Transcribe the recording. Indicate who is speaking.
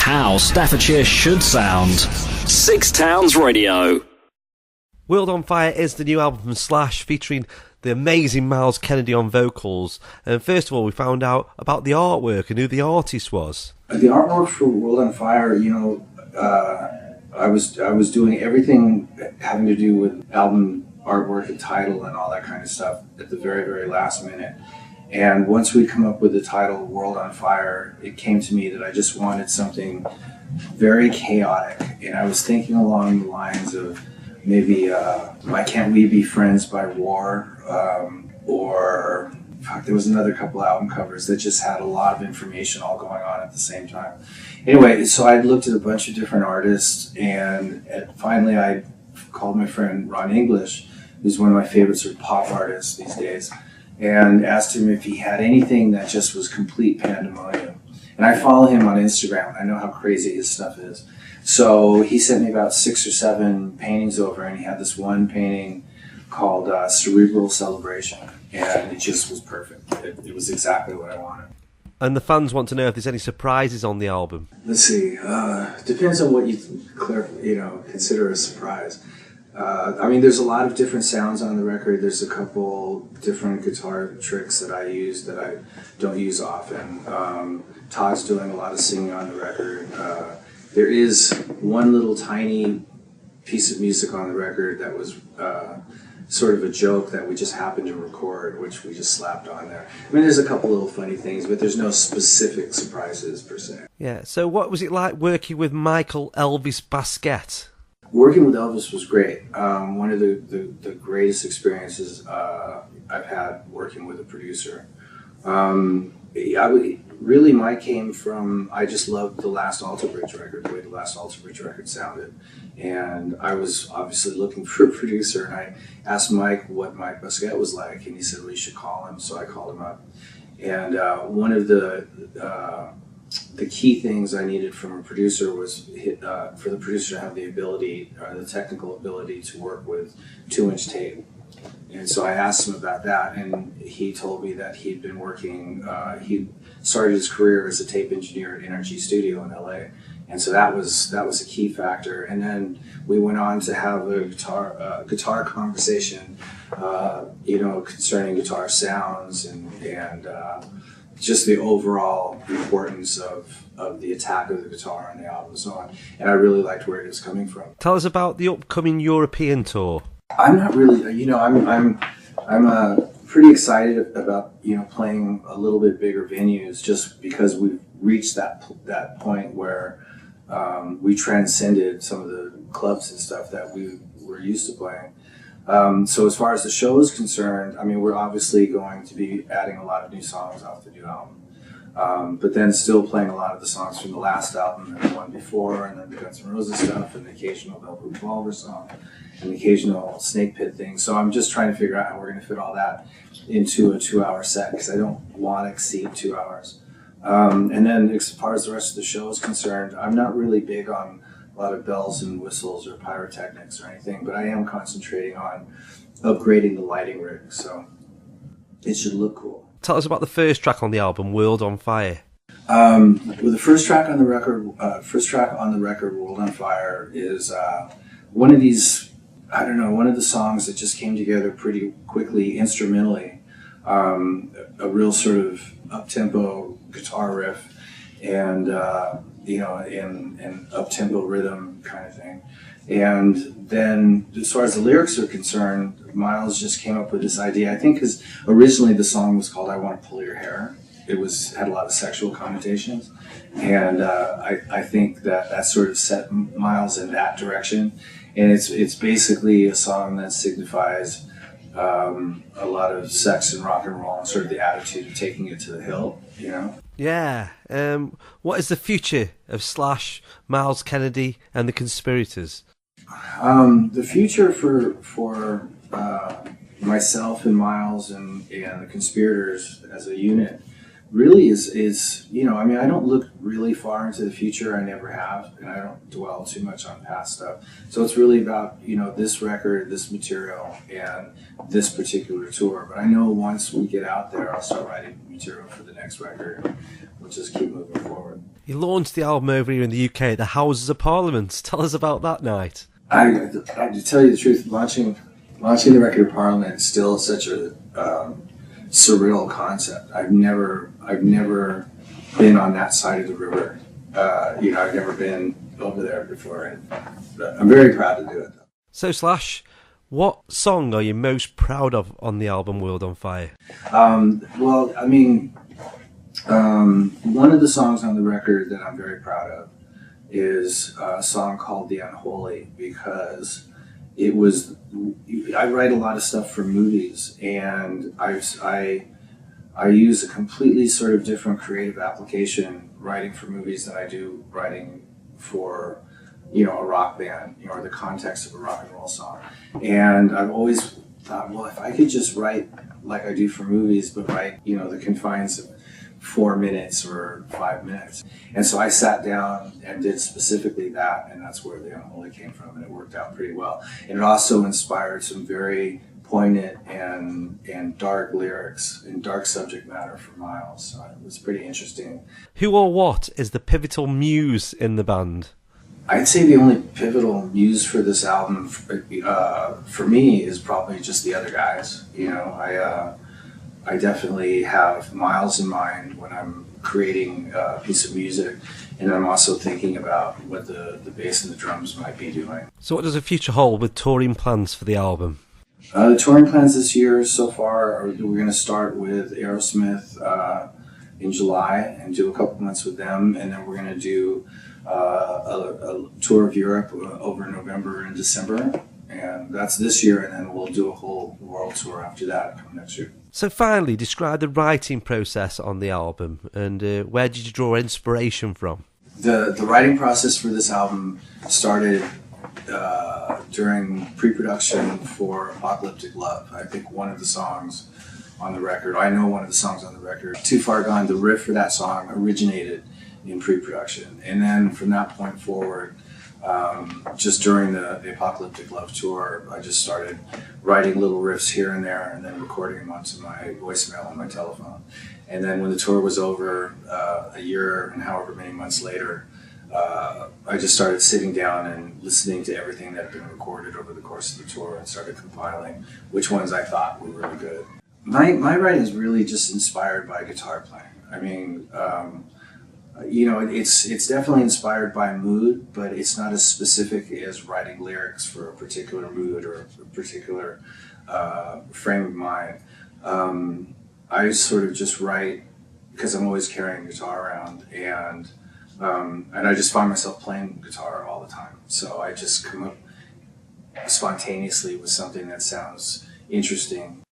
Speaker 1: how Staffordshire should sound. Six Towns Radio.
Speaker 2: World on Fire is the new album from Slash, featuring the amazing Myles Kennedy on vocals. And first of all, we found out about the artwork and who the artist was.
Speaker 3: The artwork for World on Fire, I was doing everything having to do with album artwork and title and all that kind of stuff at the very, very last minute. And once we'd come up with the title World on Fire, it came to me that I just wanted something very chaotic. And I was thinking along the lines of maybe Why Can't We Be Friends by War, or there was another couple album covers that just had a lot of information all going on at the same time. Anyway, so I looked at a bunch of different artists, and finally I called my friend Ron English, who's one of my favorite sort of pop artists these days, and asked him if he had anything that just was complete pandemonium. And I follow him on Instagram. I know how crazy his stuff is. So he sent me about 6 or 7 paintings over, and he had this one painting called Cerebral Celebration, and it just was perfect. It was exactly what I wanted.
Speaker 2: And the fans want to know if there's any surprises on the album.
Speaker 3: Let's see. Depends on what you consider a surprise. There's a lot of different sounds on the record. There's a couple different guitar tricks that I use that I don't use often. Todd's doing a lot of singing on the record. There is one little tiny piece of music on the record that was sort of a joke that we just happened to record, which we just slapped on there. I mean, there's a couple little funny things, but there's no specific surprises per se.
Speaker 2: Yeah, so what was it like working with Michael Elvis Basquet?
Speaker 3: Working with Elvis was great. One of the greatest experiences I've had working with a producer. Really, mine came from, I just loved the last Alter Bridge record, the way the last Alter Bridge record sounded. And I was obviously looking for a producer, and I asked Mike what Mike Basquet was like, and he said, well, you should call him. So I called him up. And one of the key things I needed from a producer was for the producer to have the ability, or the technical ability, to work with 2-inch tape. And so I asked him about that, and he told me that he'd been working, he started his career as a tape engineer at Energy Studio in LA. And so that was a key factor. And then we went on to have a guitar conversation, concerning guitar sounds and just the overall importance of the attack of the guitar on the album and so on. And I really liked where it was coming from.
Speaker 2: Tell us about the upcoming European tour.
Speaker 3: I'm not really, I'm pretty excited about, playing a little bit bigger venues, just because we've reached that point where we transcended some of the clubs and stuff that we were used to playing. So as far as the show is concerned, we're obviously going to be adding a lot of new songs off the new album. But then still playing a lot of the songs from the last album and the one before, and then the Guns N' Roses stuff, and the occasional Velvet Revolver song, and the occasional Snake Pit thing. So I'm just trying to figure out how we're going to fit all that into a 2-hour set, because I don't want to exceed 2 hours. And then as far as the rest of the show is concerned, I'm not really big on a lot of bells and whistles or pyrotechnics or anything, but I am concentrating on upgrading the lighting rig, so it should look cool.
Speaker 2: Tell us about the first track on the album, World on Fire.
Speaker 3: Well, the first track on the record, World on Fire, is one of these, one of the songs that just came together pretty quickly instrumentally. A real sort of up-tempo guitar riff and, and up-tempo rhythm kind of thing. And then as far as the lyrics are concerned, Myles just came up with this idea, I think because originally the song was called I Want to Pull Your Hair. It had a lot of sexual connotations. And I think that sort of set Myles in that direction. And it's basically a song that signifies a lot of sex and rock and roll and sort of the attitude of taking it to the hill,
Speaker 2: Yeah. What is the future of Slash, Myles Kennedy, and the Conspirators?
Speaker 3: The future for myself and Myles and the Conspirators as a unit really is I don't look really far into the future. I never have, and I don't dwell too much on past stuff. So it's really about, this record, this material, and this particular tour. But I know once we get out there, I'll start writing material for the next record. We'll just keep moving forward.
Speaker 2: You launched the album over here in the UK at the Houses of Parliament. Tell us about that night.
Speaker 3: I to tell you the truth, launching the record of Parliament is still such a surreal concept. I've never been on that side of the river. I've never been over there before, and I'm very proud to do it.
Speaker 2: So Slash, what song are you most proud of on the album World on Fire?
Speaker 3: Well, I mean, one of the songs on the record that I'm very proud of is a song called The Unholy, because I write a lot of stuff for movies, and I use a completely sort of different creative application writing for movies than I do writing for, a rock band, or the context of a rock and roll song. And I've always thought, well, if I could just write like I do for movies, but write, the confines of 4 minutes or 5 minutes. And so I sat down and did specifically that, and that's where The Unholy came from, and it worked out pretty well. And it also inspired some very poignant and dark lyrics and dark subject matter for Miles. So it was pretty interesting.
Speaker 2: Who or what is the pivotal muse in the band?
Speaker 3: I'd say the only pivotal muse for this album, for me, is probably just the other guys. I definitely have Miles in mind when I'm creating a piece of music, and I'm also thinking about what the bass and the drums might be doing.
Speaker 2: So what does the future hold with touring plans for the album?
Speaker 3: The touring plans this year so far are we're going to start with Aerosmith in July and do a couple months with them, and then we're going to do a tour of Europe over November and December, and that's this year, and then we'll do a whole world tour after that come next year.
Speaker 2: So finally, describe the writing process on the album, and where did you draw inspiration from?
Speaker 3: The writing process for this album started during pre-production for Apocalyptic Love. I think one of the songs on the record, Too Far Gone, the riff for that song originated in pre-production. And then from that point forward, just during the Apocalyptic Love tour, I just started writing little riffs here and there and then recording them onto my voicemail on my telephone. And then when the tour was over, a year and however many months later, I just started sitting down and listening to everything that had been recorded over the course of the tour and started compiling which ones I thought were really good. My writing is really just inspired by guitar playing. I mean, it's definitely inspired by mood, but it's not as specific as writing lyrics for a particular mood or a particular frame of mind. I sort of just write because I'm always carrying a guitar around, and I just find myself playing guitar all the time. So I just come up spontaneously with something that sounds interesting